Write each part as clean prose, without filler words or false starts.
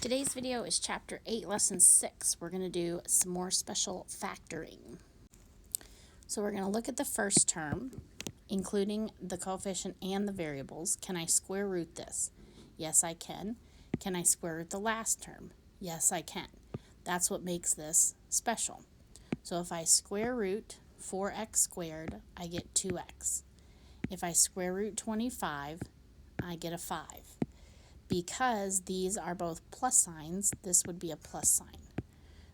Today's video is Chapter 8, Lesson 6. We're going to do some more special factoring. So we're going to look at the first term, including the coefficient and the variables. Can I square root this? Yes, I can. Can I square root the last term? Yes, I can. That's what makes this special. So if I square root 4x squared, I get 2x. If I square root 25, I get a 5. Because these are both plus signs, this would be a plus sign.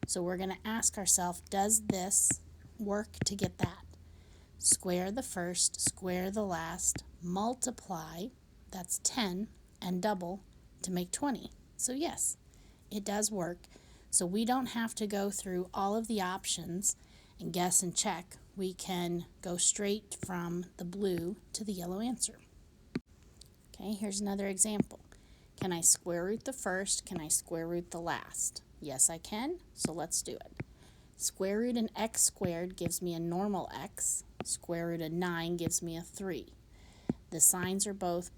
So we're going to ask ourselves, does this work to get that? Square the first, square the last, multiply, that's 10, and double to make 20. So yes, it does work. So we don't have to go through all of the options and guess and check. We can go straight from the blue to the yellow answer. Okay, here's another example. Can I square root the first? Can I square root the last? Yes, I can, so let's do it. Square root an x squared gives me a normal x. Square root of 9 gives me a 3. The signs are both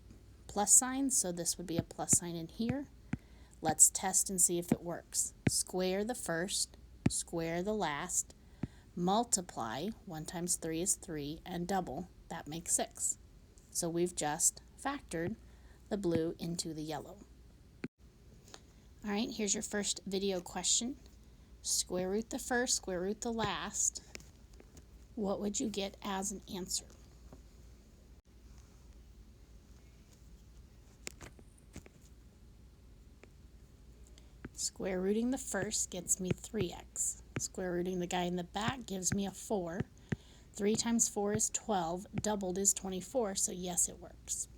plus signs, so this would be a plus sign in here. Let's test and see if it works. Square the first, square the last, multiply, 1 times 3 is 3, and double, that makes 6. So we've just factored the blue into the yellow. Alright, here's your first video question. Square root the first, square root the last. What would you get as an answer? Square rooting the first gets me 3x. Square rooting the guy in the back gives me a 4. 3 times 4 is 12. Doubled is 24, so yes, it works.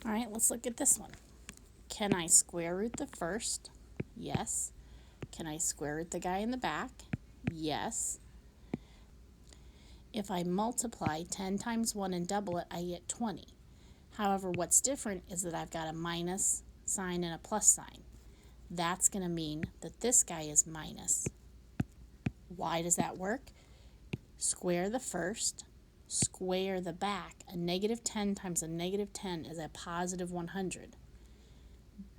All right, let's look at this one. Can I square root the first? Yes. Can I square root the guy in the back? Yes. If I multiply 10 times 1 and double it, I get 20. However, what's different is that I've got a minus sign and a plus sign. That's going to mean that this guy is minus. Why does that work? Square the first, square the back. A negative 10 times a negative 10 is a positive 100.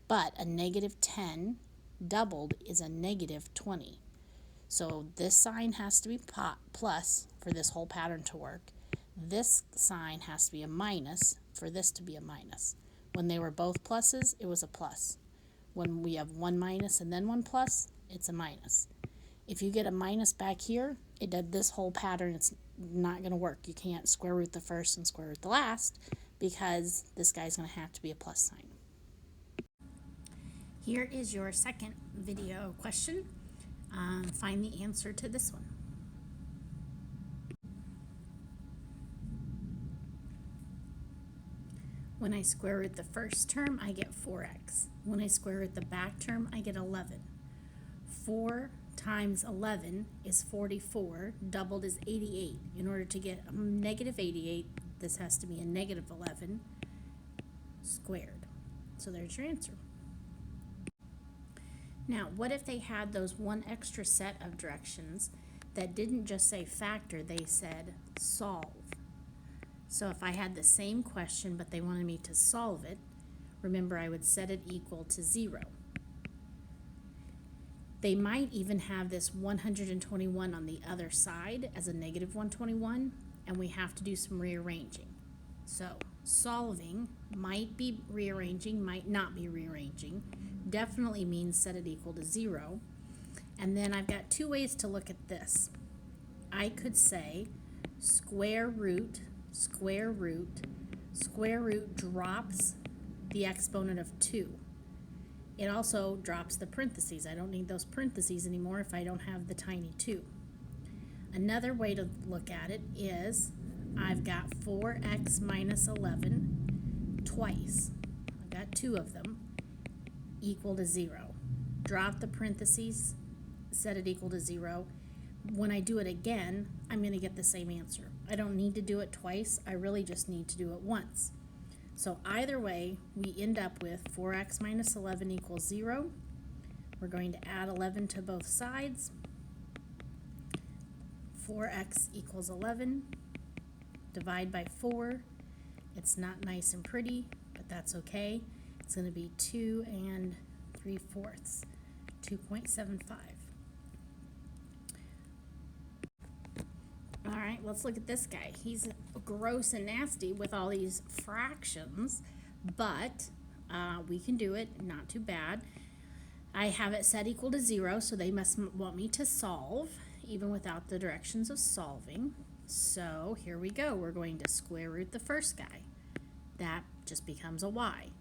But a negative 10 doubled is a negative 20. So this sign has to be plus for this whole pattern to work. This sign has to be a minus for this to be a minus. When they were both pluses, it was a plus. When we have one minus and then one plus, it's a minus. If you get a minus back here, it did this whole pattern. It's not going to work. You can't square root the first and square root the last because this guy's going to have to be a plus sign. Here is your second video question. Find the answer to this one. When I square root the first term, I get 4x. When I square root the back term, I get 11. 4 times 11 is 44, doubled is 88. In order to get a negative 88, this has to be a negative 11 squared. So there's your answer. Now, what if they had those one extra set of directions that didn't just say factor, they said solve? So if I had the same question, but they wanted me to solve it, remember I would set it equal to 0. They might even have this 121 on the other side as a negative 121, and we have to do some rearranging. So solving might be rearranging, might not be rearranging. Definitely means set it equal to 0. And then I've got two ways to look at this. I could say square root drops the exponent of 2. It also drops the parentheses. I don't need those parentheses anymore if I don't have the tiny 2. Another way to look at it is I've got 4x minus 11 twice. I've got 2 of them equal to 0. Drop the parentheses, set it equal to 0. When I do it again, I'm going to get the same answer. I don't need to do it twice. I really just need to do it once. So either way, we end up with 4x minus 11 equals 0. We're going to add 11 to both sides. 4x equals 11. Divide by 4. It's not nice and pretty, but that's okay. It's going to be 2 3/4, 2.75. All right, let's look at this guy. He's gross and nasty with all these fractions, but we can do it, not too bad. I have it set equal to 0, so they must want me to solve, even without the directions of solving. So here we go. We're going to square root the first guy. That just becomes a y.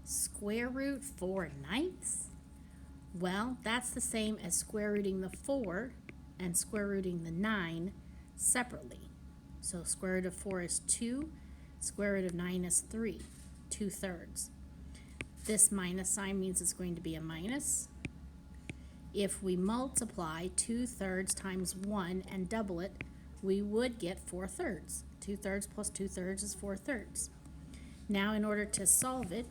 Square root 4/9? Well, that's the same as square rooting the 4 and square rooting the 9 separately. So square root of 4 is 2, square root of 9 is 3, 2/3. This minus sign means it's going to be a minus. If we multiply 2/3 times 1 and double it, we would get 4/3. 2/3 plus 2/3 is 4/3. Now in order to solve it,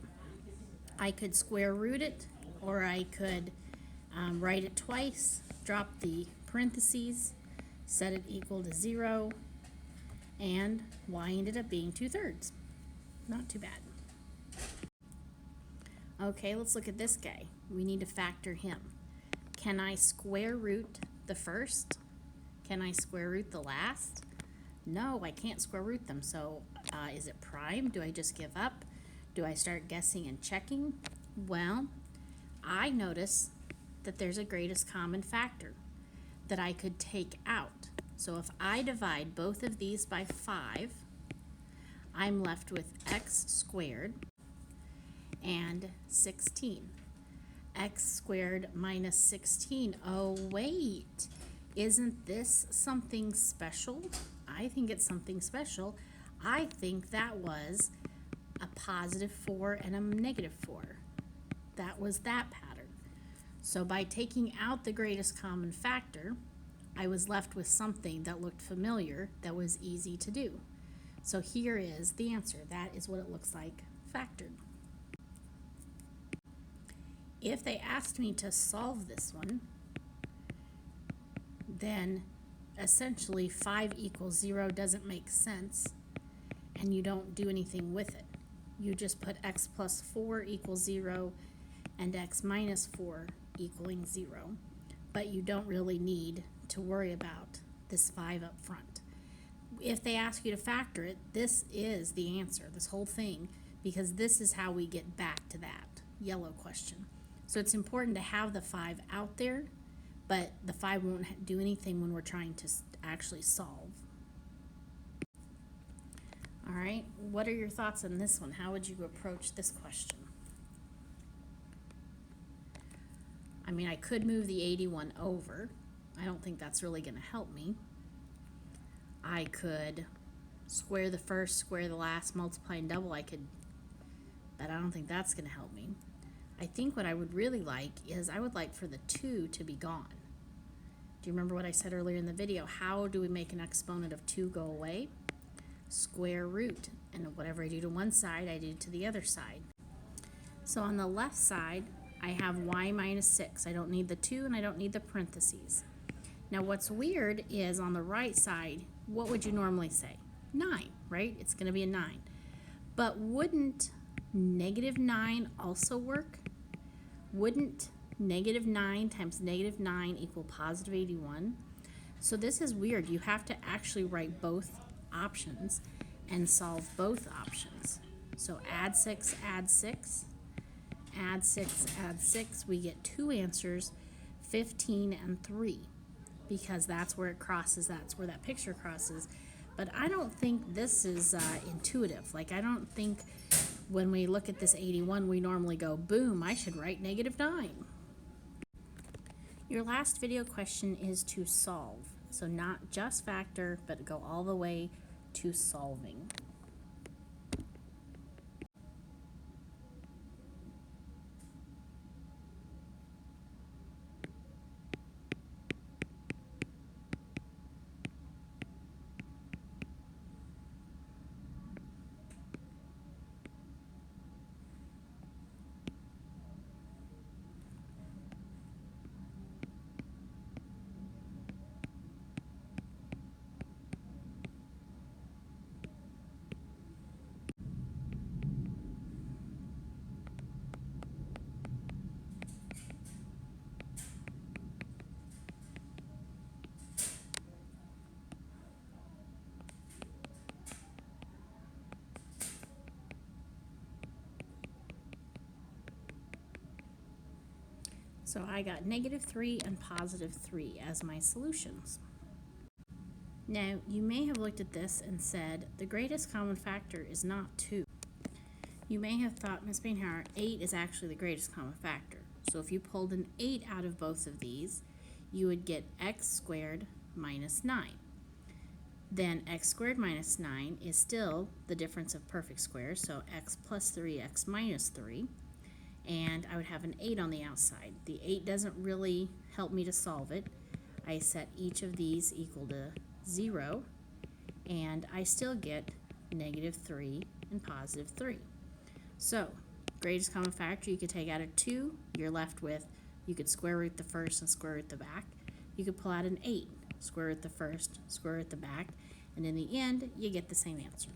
I could square root it, or I could write it twice, drop the parentheses, set it equal to 0, and y ended up being 2/3. Not too bad. Okay, let's look at this guy. We need to factor him. Can I square root the first? Can I square root the last? No, I can't square root them. So is it prime? Do I just give up? Do I start guessing and checking? Well, I notice that there's a greatest common factor that I could take out. So if I divide both of these by 5, I'm left with x squared and 16. X squared minus 16. Oh, wait. Isn't this something special? I think it's something special. I think that was a positive 4 and a negative 4. That was that pattern. So by taking out the greatest common factor, I was left with something that looked familiar, that was easy to do. So here is the answer. That is what it looks like factored. If they asked me to solve this one, then essentially 5 equals 0 doesn't make sense, and you don't do anything with it. You just put x plus 4 equals 0 and x minus 4 equaling 0, but you don't really need to worry about this 5 up front. If they ask you to factor it, this is the answer, this whole thing, because this is how we get back to that yellow question. So it's important to have the 5 out there, but the 5 won't do anything when we're trying to actually solve. All right, what are your thoughts on this one? How would you approach this question? I mean, I could move the 81 over. I don't think that's really going to help me. I could square the first, square the last, multiply and double. But I don't think that's going to help me. I think what I would really like is I would like for the 2 to be gone. Do you remember what I said earlier in the video? How do we make an exponent of 2 go away? Square root. And whatever I do to one side, I do to the other side. So on the left side, I have y minus 6. I don't need the 2 and I don't need the parentheses. Now what's weird is on the right side, what would you normally say? 9, right? It's going to be a 9. But wouldn't negative 9 also work? Wouldn't negative 9 times negative 9 equal positive 81? So this is weird. You have to actually write both options and solve both options. So add 6, add 6, add 6, add 6. We get 2 answers, 15 and 3, because that's where it crosses, that's where that picture crosses. But I don't think this is intuitive. Like, I don't think when we look at this 81, we normally go, boom, I should write negative 9. Your last video question is to solve. So not just factor, but go all the way to solving. So I got -3 and +3 as my solutions. Now, you may have looked at this and said, the greatest common factor is not 2. You may have thought, Ms. Bainhauer, 8 is actually the greatest common factor. So if you pulled an 8 out of both of these, you would get x squared minus 9. Then x squared minus 9 is still the difference of perfect squares, so x plus 3, x minus 3. And I would have an 8 on the outside. The 8 doesn't really help me to solve it. I set each of these equal to 0, and I still get -3 and +3. So, greatest common factor you could take out of 2, you're left with, you could square root the first and square root the back. You could pull out an 8, square root the first, square root the back, and in the end, you get the same answer.